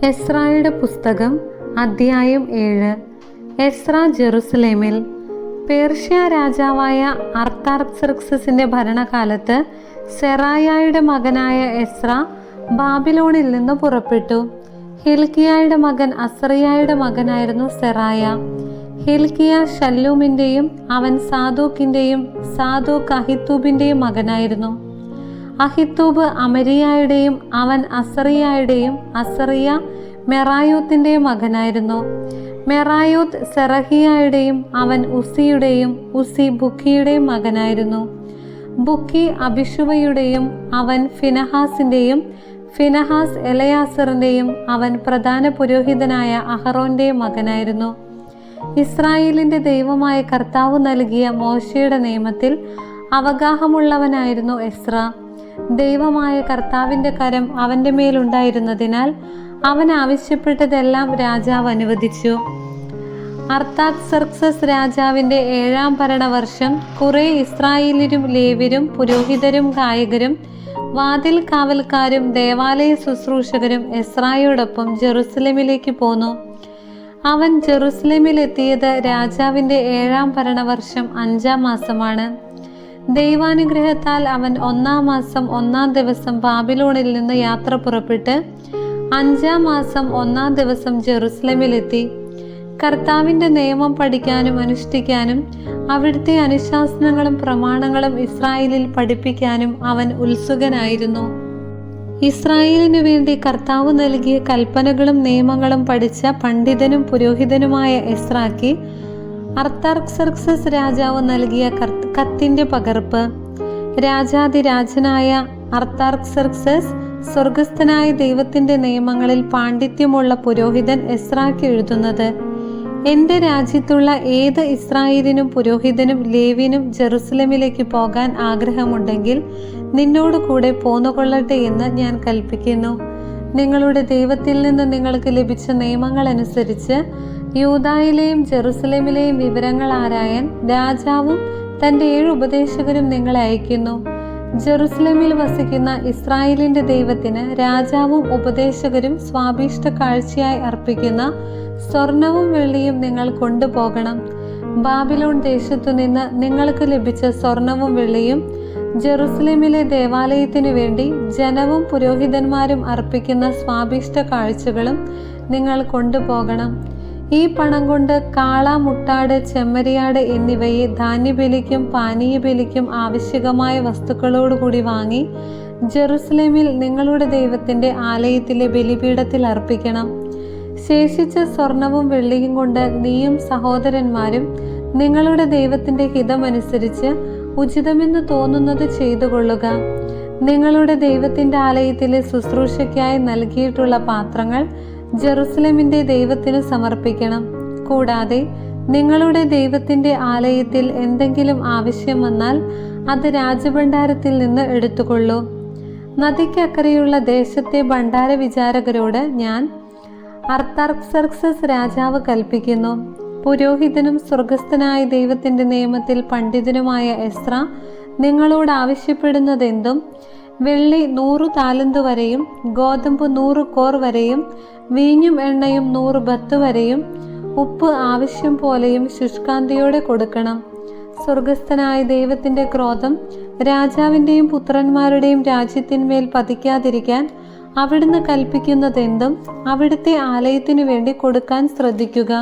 എസ്രായുടെ പുസ്തകം അധ്യായം 7. എസ്രാ ജെറുസലേമിൽ. പേർഷ്യ രാജാവായ അർത്താർക്സർക്സിന്റെ ഭരണകാലത്ത് സെറായായുടെ മകനായ എസ്രാ ബാബിലോണിൽ നിന്ന് പുറപ്പെട്ടു. ഹിൽക്കിയായുടെ മകൻ അസറിയായുടെ മകനായിരുന്നു സെറായ. ഹിൽക്കിയ ശല്ലൂമിന്റെയും അവൻ സാദോക്കിന്റെയും സാദോക്ക് അഹിത്തൂബിന്റെയും മകനായിരുന്നു. അഹിത്തൂബ് അമരിയായുടെയും അവൻ അസറിയായുടെയും അസറിയ മെറായോത്തിന്റെയും മകനായിരുന്നു. മെറായോത്ത് സെറഹിയായുടെയും അവൻ ഉസിയുടെയും ഉസി ബുക്കിയുടെയും മകനായിരുന്നു. ബുക്കി അബിഷുവയുടെയും അവൻ ഫിനഹാസിന്റെയും ഫിനഹാസ് എലയാസറിന്റെയും അവൻ പ്രധാന പുരോഹിതനായ അഹറോന്റെയും മകനായിരുന്നു. ഇസ്രായേലിന്റെ ദൈവമായ കർത്താവ് നൽകിയ മോശയുടെ നിയമത്തിൽ അവഗാഹമുള്ളവനായിരുന്നു എസ്രാ. ദൈവമായ കർത്താവിന്റെ കരം അവന്റെ മേലുണ്ടായിരുന്നതിനാൽ അവൻ ആവശ്യപ്പെട്ടതെല്ലാം രാജാവ് അനുവദിച്ചു. അർത്താക്സർക്സസ് രാജാവിന്റെ 7-ാം ഭരണവർഷം കുറെ ഇസ്രായേലിലും ലേവ്യരും പുരോഹിതരും ഗായകരും വാതിൽ കാവൽക്കാരും ദേവാലയ ശുശ്രൂഷകരും എസ്രായോടൊപ്പം ജെറുസലേമിലേക്ക് പോന്നു. അവൻ ജെറുസലേമിലെത്തിയത് രാജാവിന്റെ 7-ാം ഭരണവർഷം 5-ാം മാസമാണ്. ദൈവാനുഗ്രഹത്താൽ അവൻ 1-ാം മാസം 1-ാം ദിവസം ബാബിലോണിൽ നിന്ന് യാത്ര പുറപ്പെട്ട് 5-ാം മാസം 1-ാം ദിവസം ജെറുസലേമിലെത്തി. കർത്താവിന്റെ നിയമം പഠിക്കാനും അനുഷ്ഠിക്കാനും അവിടുത്തെ അനുശാസനങ്ങളും പ്രമാണങ്ങളും ഇസ്രായേലിൽ പഠിപ്പിക്കാനും അവൻ ഉത്സുകനായിരുന്നു. ഇസ്രായേലിനു വേണ്ടി കർത്താവ് നൽകിയ കൽപ്പനകളും നിയമങ്ങളും പഠിച്ച പണ്ഡിതനും പുരോഹിതനുമായ എസ്രാക്ക് അർത്താർക്സർക്സസ് രാജാവ് നൽകിയ കത്തിന്റെ പകർപ്പ്. രാജാതിരാജനായ അർത്താർക്സർക്സസ് സ്വർഗസ്ഥനായ ദൈവത്തിന്റെ നിയമങ്ങളിൽ പാണ്ഡിത്യമുള്ള പുരോഹിതൻ എസ്രാക്ക് എഴുതുന്നത്: എന്റെ രാജ്യത്തുള്ള ഏത് ഇസ്രായേലിനും പുരോഹിതനും ലേവ്യനും ജെറുസലേമിലേക്ക് പോകാൻ ആഗ്രഹമുണ്ടെങ്കിൽ നിന്നോട് കൂടെ പോന്നുകൊള്ളട്ടെ എന്ന് ഞാൻ കൽപ്പിക്കുന്നു. നിങ്ങളുടെ ദൈവത്തിൽ നിന്ന് നിങ്ങൾക്ക് ലഭിച്ച നിയമങ്ങൾ അനുസരിച്ച് യൂദായിലെയും ജെറുസലേമിലെയും വിവരങ്ങൾ ആരായാൻ രാജാവും തന്റെ 7 ഉപദേശകരും നിങ്ങളെ അയക്കുന്നു. ജെറുസലേമിൽ വസിക്കുന്ന ഇസ്രായേലിന്റെ ദൈവത്തിന് രാജാവും ഉപദേശകരും സ്വാഭീഷ്ട കാഴ്ചയായി അർപ്പിക്കുന്ന സ്വർണവും വെള്ളിയും നിങ്ങൾ കൊണ്ടുപോകണം. ബാബിലോൺ ദേശത്തു നിന്ന് നിങ്ങൾക്ക് ലഭിച്ച സ്വർണവും വെള്ളിയും ജെറുസലേമിലെ ദേവാലയത്തിനു വേണ്ടി ജനവും പുരോഹിതന്മാരും അർപ്പിക്കുന്ന സ്വാഭീഷ്ട കാഴ്ചകളും നിങ്ങൾ കൊണ്ടുപോകണം. ഈ പണം കൊണ്ട് കാള, മുട്ടാട്, ചെമ്മരിയാട് എന്നിവയെ ധാന്യബലിക്കും പാനീയബലിക്കും ആവശ്യകമായ വസ്തുക്കളോടുകൂടി വാങ്ങി ജെറുസലേമിൽ നിങ്ങളുടെ ദൈവത്തിന്റെ ആലയത്തിലെ ബലിപീഠത്തിൽ അർപ്പിക്കണം. ശേഷിച്ച സ്വർണവും വെള്ളിയും കൊണ്ട് നീയും സഹോദരന്മാരും നിങ്ങളുടെ ദൈവത്തിന്റെ ഹിതമനുസരിച്ച് ഉചിതമെന്ന് തോന്നുന്നത് ചെയ്തു കൊള്ളുക. നിങ്ങളുടെ ദൈവത്തിന്റെ ആലയത്തിലെ ശുശ്രൂഷയ്ക്കായി നൽകിയിട്ടുള്ള പാത്രങ്ങൾ ജെറുസലേമിന്റെ ദൈവത്തിന് സമർപ്പിക്കണം. കൂടാതെ നിങ്ങളുടെ ദൈവത്തിന്റെ ആലയത്തിൽ എന്തെങ്കിലും ആവശ്യം വന്നാൽ അത് രാജഭണ്ഡാരത്തിൽ നിന്ന് എടുത്തുകൊള്ളൂ. നദിക്കക്കരെയുള്ള ദേശത്തെ ഭണ്ഡാര വിചാരകരോട് ഞാൻ അർത്താർക്സർക്സസ് രാജാവ് കൽപ്പിക്കുന്നു: പുരോഹിതനും സ്വർഗസ്ഥനായ ദൈവത്തിന്റെ നിയമത്തിൽ പണ്ഡിതനുമായ എസ്രാ നിങ്ങളോട് ആവശ്യപ്പെടുന്നതെന്തും വെള്ളി 100 താലന്ത് വരെയും ഗോതമ്പ് 100 കോർ വരെയും വീഞ്ഞും എണ്ണയും 100 ബത്ത് വരെയും ഉപ്പ് ആവശ്യം പോലെയും ശുഷ്കാന്തിയോടെ കൊടുക്കണം. സ്വർഗസ്ഥനായ ദൈവത്തിന്റെ ക്രോധം രാജാവിന്റെയും പുത്രന്മാരുടെയും രാജ്യത്തിന്മേൽ പതിക്കാതിരിക്കാൻ അവിടുന്ന് കൽപ്പിക്കുന്നതെന്തും അവിടുത്തെ ആലയത്തിനു വേണ്ടി കൊടുക്കാൻ ശ്രദ്ധിക്കുക.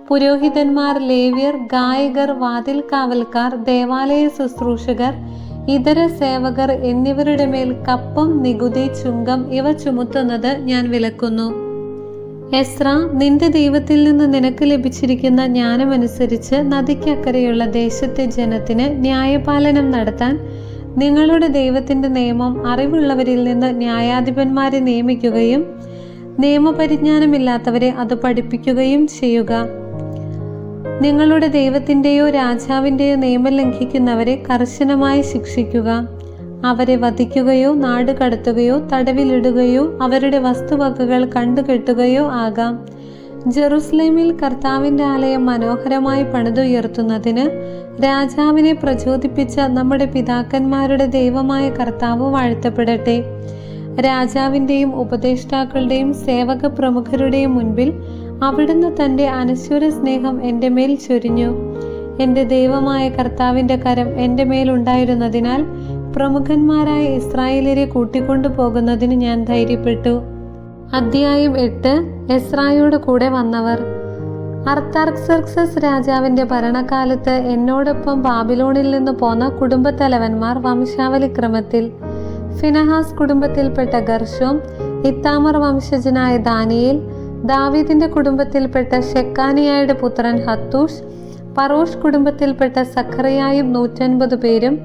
പുരോഹിതന്മാർ, ലേവ്യർ, ഗായകർ, വാതിൽ കാവൽക്കാർ, ദേവാലയ ശുശ്രൂഷകർ, ഇതര സേവകർ എന്നിവരുടെ മേൽ കപ്പം, നികുതി, ചുങ്കം ഇവ ചുമത്തുന്നത് ഞാൻ വിലക്കുന്നു. എസ്രാ, നിന്റെ ദൈവത്തിൽ നിന്ന് നിനക്ക് ലഭിച്ചിരിക്കുന്ന ജ്ഞാനമനുസരിച്ച് നദിക്കക്കരെയുള്ള ദേശത്തെ ജനത്തിന് ന്യായപാലനം നടത്താൻ നിങ്ങളുടെ ദൈവത്തിന്റെ നിയമം അറിവുള്ളവരിൽ നിന്ന് ന്യായാധിപന്മാരെ നിയമിക്കുകയും നിയമപരിജ്ഞാനമില്ലാത്തവരെ അത് പഠിപ്പിക്കുകയും ചെയ്യുക. നിങ്ങളുടെ ദൈവത്തിന്റെയോ രാജാവിന്റെയോ നിയമം ലംഘിക്കുന്നവരെ കർശനമായി ശിക്ഷിക്കുക. അവരെ വധിക്കുകയോ നാട് കടത്തുകയോ തടവിലിടുകയോ അവരുടെ വസ്തുവകകൾ കണ്ടുകെട്ടുകയോ ആകാം. ജെറുസലേമിൽ കർത്താവിന്റെ ആലയം മനോഹരമായി പണിതുയർത്തുന്നതിന് രാജാവിനെ പ്രചോദിപ്പിച്ച നമ്മുടെ പിതാക്കന്മാരുടെ ദൈവമായ കർത്താവ് വാഴ്ത്തപ്പെടട്ടെ. രാജാവിൻ്റെയും ഉപദേഷ്ടാക്കളുടെയും സേവക പ്രമുഖരുടെയും മുൻപിൽ അവിടുന്ന് തൻ്റെ അനശ്വര സ്നേഹം എൻ്റെ മേൽ ചൊരിഞ്ഞു. എൻ്റെ ദൈവമായ കർത്താവിൻ്റെ കരം എൻ്റെ മേലുണ്ടായിരുന്നതിനാൽ പ്രമുഖന്മാരായ ഇസ്രായേലിനെ കൂട്ടിക്കൊണ്ടു പോകുന്നതിന് ഞാൻ ധൈര്യപ്പെട്ടു. അധ്യായം 8. എസ്രായോട് കൂടെ വന്നവർ. അർത്താർക്സർക്സസ് രാജാവിൻ്റെ ഭരണകാലത്ത് എന്നോടൊപ്പം ബാബിലോണിൽ നിന്ന് പോന്ന കുടുംബത്തലവന്മാർ വംശാവലി ക്രമത്തിൽ: ഫിനഹാസ് കുടുംബത്തിൽപ്പെട്ട ഗർശോം, ഇത്താമർ വംശജനായ ദാനിയേൽ, ദാവീദിന്റെ കുടുംബത്തിൽപ്പെട്ട ഷെക്കാനിയായുടെ പുത്രൻ ഹത്തൂഷ്, പറോഷ് കുടുംബത്തിൽപ്പെട്ട സഖറിയായും 150 പേരും,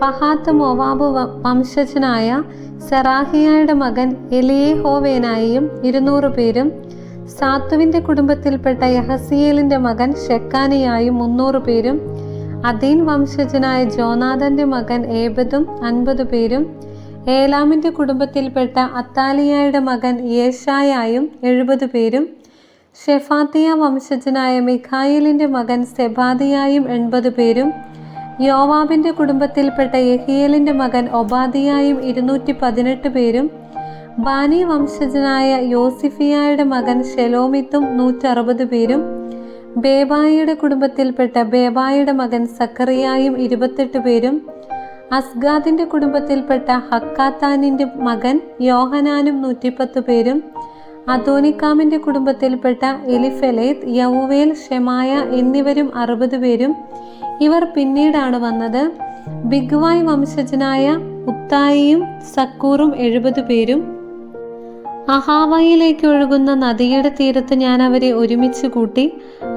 പഹാത്ത് മോവാബ് വംശജനായ സെറാഹിയായുടെ മകൻ എലിയേഹോവേനായും 200 പേരും, സാത്തുവിന്റെ കുടുംബത്തിൽപ്പെട്ട യഹസിയേലിന്റെ മകൻ ഷെക്കാനിയായും 300 പേരും, അദീൻ വംശജനായ ജോനാഥന്റെ മകൻ ഏബദും 50 പേരും, ഏലാമിന്റെ കുടുംബത്തിൽപ്പെട്ട അത്താലിയായുടെ മകൻ യേശായായും 70 പേരും, ഷെഫാത്തിയ വംശജനായ മിഖായേലിന്റെ മകൻ സെബാദിയായും 80 പേരും, യോവാബിന്റെ കുടുംബത്തിൽപ്പെട്ട യഹിയേലിന്റെ മകൻ ഒബാദിയായും 218 പേരും, ബാനി വംശജനായ യോസിഫിയായുടെ മകൻ ഷെലോമിത്തും 160 പേരും, ബേബായിയുടെ കുടുംബത്തിൽപ്പെട്ട ബേബായിയുടെ മകൻ സക്കറിയായും 28 പേരും, അസ്ഗാദിന്റെ കുടുംബത്തിൽപ്പെട്ട ഹക്കാത്താനിന്റെ മകൻ യോഹനാനും 110 പേരും, അദോനിക്കാമിന്റെ കുടുംബത്തിൽപ്പെട്ട എലിഫെലേത്ത്, യൗവേൽ, ഷെമായ എന്നിവരും 60 പേരും. ഇവർ പിന്നീടാണ് വന്നത്. ബിഗ്വായ് വംശജനായ ഉത്തായിയും സക്കൂറും 70 പേരും. അഹാവയിലേക്ക് ഒഴുകുന്ന നദിയുടെ തീരത്ത് ഞാൻ അവരെ ഒരുമിച്ച് കൂട്ടി.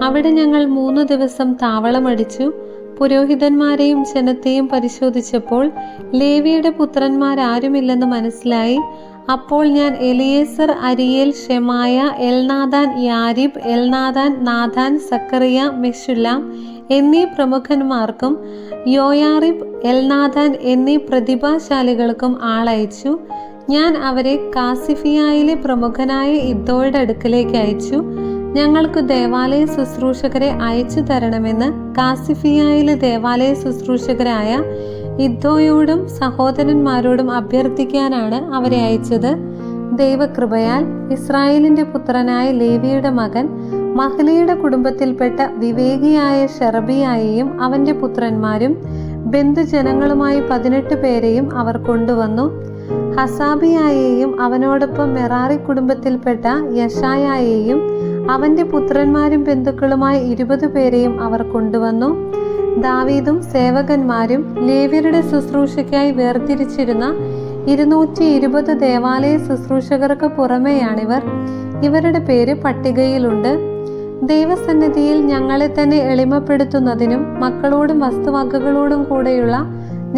അവിടെ ഞങ്ങൾ 3 ദിവസം താവളമടിച്ചു. പുരോഹിതന്മാരെയും ജനത്തെയും പരിശോധിച്ചപ്പോൾ ലേവിയുടെ പുത്രന്മാരാരുമില്ലെന്ന് മനസ്സിലായി. അപ്പോൾ ഞാൻ എലിയേസർ, അരിയേൽ, ഷെമായ, എൽനാഥാൻ, യാരിബ്, എൽനാഥാൻ, നാഥാൻ, സക്കറിയ, മെഷുല്ലാം എന്നീ പ്രമുഖന്മാർക്കും യോയാറിബ്, എൽനാഥാൻ എന്നീ പ്രതിഭാശാലികൾക്കും ആളയച്ചു. ഞാൻ അവരെ കാസിഫിയായിലെ പ്രമുഖനായ ഇദ്ദോയുടെ അടുക്കലേക്ക് അയച്ചു. ഞങ്ങൾക്ക് ദേവാലയ ശുശ്രൂഷകരെ അയച്ചു തരണമെന്ന് കാസിഫിയായിലെ ദേവാലയ ശുശ്രൂഷകരായ ഇദ്ദോയോടും സഹോദരന്മാരോടും അഭ്യർത്ഥിക്കാനാണ് അവരെ അയച്ചത്. ദൈവകൃപയാൽ ഇസ്രായേലിന്റെ പുത്രനായ ലേവിയുടെ മകൻ മഹ്ലിയുടെ കുടുംബത്തിൽപ്പെട്ട വിവേകിയായ ഷെറബിയായെയും അവന്റെ പുത്രന്മാരും ബന്ധുജനങ്ങളുമായി 18 പേരെയും അവർ കൊണ്ടുവന്നു. ഹസാബിയായെയും അവനോടൊപ്പം മെറാറി കുടുംബത്തിൽപ്പെട്ട യശായായെയും അവന്റെ പുത്രന്മാരും ബന്ധുക്കളുമായി 20 പേരെയും അവർ കൊണ്ടുവന്നു. ദാവീദും സേവകന്മാരും ലേവ്യരുടെ ശുശ്രൂഷയ്ക്കായി വേർതിരിച്ചിരുന്ന 220 ദേവാലയ ശുശ്രൂഷകർക്ക് പുറമെയാണിവർ. ഇവരുടെ പേര് പട്ടികയിലുണ്ട്. ദൈവസന്നിധിയിൽ ഞങ്ങളെ തന്നെ എളിമപ്പെടുത്തുന്നതിനും മക്കളോടും വസ്തുവകകളോടും കൂടെയുള്ള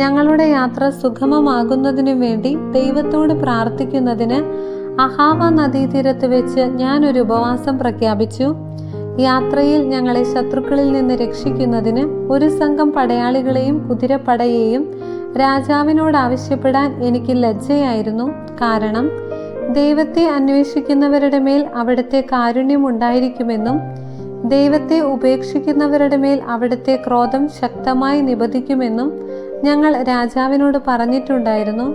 ഞങ്ങളുടെ യാത്ര സുഗമമാകുന്നതിനും വേണ്ടി ദൈവത്തോട് പ്രാർത്ഥിക്കുന്നതിന് അഹാവ നദീതീരത്ത് വെച്ച് ഞാനൊരു ഉപവാസം പ്രഖ്യാപിച്ചു. യാത്രയിൽ ഞങ്ങളെ ശത്രുക്കളിൽ നിന്ന് രക്ഷിക്കുന്നതിന് ഒരു സംഘം പടയാളികളെയും കുതിരപ്പടയെയും രാജാവിനോട് ആവശ്യപ്പെടാൻ എനിക്ക് ലജ്ജയായിരുന്നു. കാരണം ദൈവത്തെ അന്വേഷിക്കുന്നവരുടെ മേൽ അവിടുത്തെ കാരുണ്യം ഉണ്ടായിരിക്കുമെന്നും ദൈവത്തെ ഉപേക്ഷിക്കുന്നവരുടെ മേൽ അവിടുത്തെ ക്രോധം ശക്തമായി നിബദിക്കുമെന്നും ഞങ്ങൾ രാജാവിനോട് പറഞ്ഞിട്ടുണ്ടായിരുന്നു.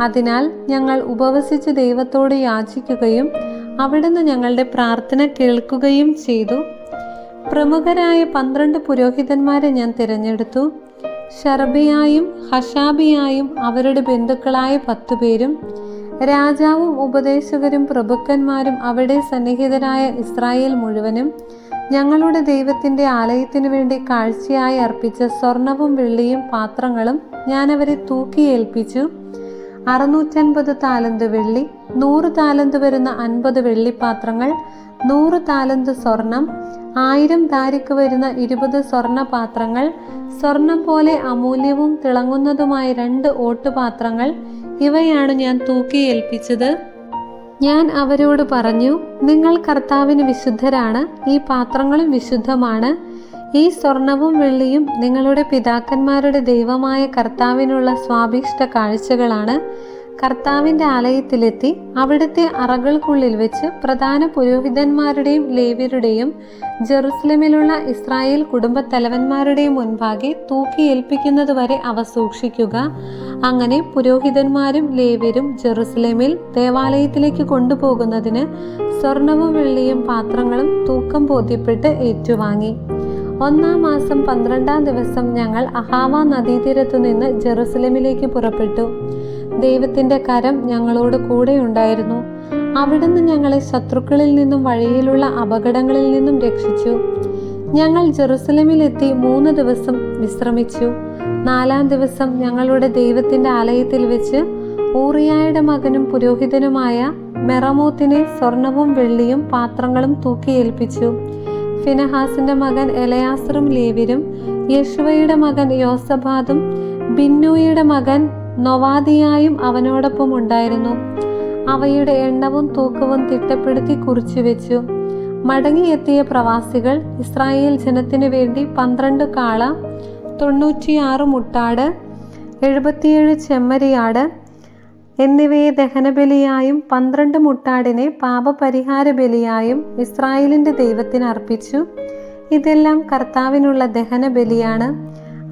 അതിനാൽ ഞങ്ങൾ ഉപവസിച്ച് ദൈവത്തോട് യാചിക്കുകയും അവിടുന്ന് ഞങ്ങളുടെ പ്രാർത്ഥന കേൾക്കുകയും ചെയ്തു. പ്രമുഖരായ 12 പുരോഹിതന്മാരെ ഞാൻ തിരഞ്ഞെടുത്തു. ഷർബിയായും ഹഷാബിയായും അവരുടെ ബന്ധുക്കളായ 10 പേരും, രാജാവും ഉപദേശകരും പ്രഭുക്കന്മാരും അവിടെ സന്നിഹിതരായ ഇസ്രായേൽ മുഴുവനും ഞങ്ങളുടെ ദൈവത്തിൻ്റെ ആലയത്തിനു വേണ്ടി കാഴ്ചയായി അർപ്പിച്ച സ്വർണവും വെള്ളിയും പാത്രങ്ങളും ഞാൻ അവരെ തൂക്കിയേൽപ്പിച്ചു. 650 താലന്ത് വെള്ളി, 100 താലന്ത് വരുന്ന 50 വെള്ളിപ്പാത്രങ്ങൾ, 100 താലന്ത് സ്വർണം, 1000 ദാരിക്ക് വരുന്ന 20 സ്വർണ്ണ പാത്രങ്ങൾ, സ്വർണം പോലെ അമൂല്യവും തിളങ്ങുന്നതുമായ 2 ഓട്ടുപാത്രങ്ങൾ, ഇവയാണ് ഞാൻ തൂക്കിയേൽപ്പിച്ചത്. ഞാൻ അവരോട് പറഞ്ഞു, നിങ്ങൾ കർത്താവിന് വിശുദ്ധരാണ്, ഈ പാത്രങ്ങളും വിശുദ്ധമാണ്. ഈ സ്വർണവും വെള്ളിയും നിങ്ങളുടെ പിതാക്കന്മാരുടെ ദൈവമായ കർത്താവിനുള്ള സ്വാഭീഷ്ട കാഴ്ചകളാണ്. കർത്താവിൻ്റെ ആലയത്തിലെത്തി അവിടുത്തെ അറകൾക്കുള്ളിൽ വെച്ച് പ്രധാന പുരോഹിതന്മാരുടെയും ലേവ്യരുടെയും ജെറുസലേമിലുള്ള ഇസ്രായേൽ കുടുംബത്തലവന്മാരുടെയും മുൻപാകെ തൂക്കിയേൽപ്പിക്കുന്നതുവരെ അവ സൂക്ഷിക്കുക. അങ്ങനെ പുരോഹിതന്മാരും ലേവ്യരും ജെറുസലേമിൽ ദേവാലയത്തിലേക്ക് കൊണ്ടുപോകുന്നതിന് സ്വർണവും വെള്ളിയും പാത്രങ്ങളും തൂക്കം ബോധ്യപ്പെട്ട് ഏറ്റുവാങ്ങി. 1-ാം മാസം 12-ാം ദിവസം ഞങ്ങൾ അഹാവ നദീതീരത്തു നിന്ന് ജെറുസലേമിലേക്ക് പുറപ്പെട്ടു. ദൈവത്തിന്റെ കരം ഞങ്ങളോട് കൂടെ ഉണ്ടായിരുന്നു. അവിടുന്ന് ഞങ്ങളെ ശത്രുക്കളിൽ നിന്നും വഴിയിലുള്ള അപകടങ്ങളിൽ നിന്നും രക്ഷിച്ചു. ഞങ്ങൾ ജെറുസലേമിലെത്തി 3 ദിവസം വിശ്രമിച്ചു. 4-ാം ദിവസം ഞങ്ങളുടെ ദൈവത്തിന്റെ ആലയത്തിൽ വെച്ച് ഊറിയായുടെ മകനും പുരോഹിതനുമായ മെറമോത്തിനെ സ്വർണവും വെള്ളിയും പാത്രങ്ങളും തൂക്കിയേൽപ്പിച്ചു. ഫിനഹാസിന്റെ മകൻ എലയാസറും ലേവ്യരും യേശുവയുടെ മകൻ യോസബാദും ബിന്നൂയുടെ മകൻ നൊവാദിയായും അവനോടൊപ്പം ഉണ്ടായിരുന്നു. അവയുടെ എണ്ണവും തൂക്കവും തിട്ടപ്പെടുത്തി കുറിച്ചു വെച്ചു. മടങ്ങിയെത്തിയ പ്രവാസികൾ ഇസ്രായേൽ ജനത്തിനു വേണ്ടി 12 കാള, 96 മുട്ടാട്, 77 ചെമ്മരിയാട് എന്നിവയെ ദഹനബലിയായും 12 മുട്ടാടിനെ പാപപരിഹാര ബലിയായും ഇസ്രായേലിന്റെ ദൈവത്തിന് അർപ്പിച്ചു. ഇതെല്ലാം കർത്താവിനുള്ള ദഹന ബലിയാണ്.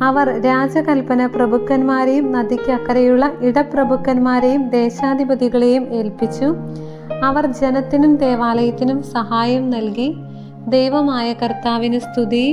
അവർ രാജകൽപ്പന പ്രഭുക്കന്മാരെയും നദിക്ക് അക്കരെയുള്ള ഇടപ്രഭുക്കന്മാരെയും ദേശാധിപതികളെയും ഏൽപ്പിച്ചു. അവർ ജനത്തിനും ദേവാലയത്തിനും സഹായം നൽകി. ദൈവമായ കർത്താവിന് സ്തുതി.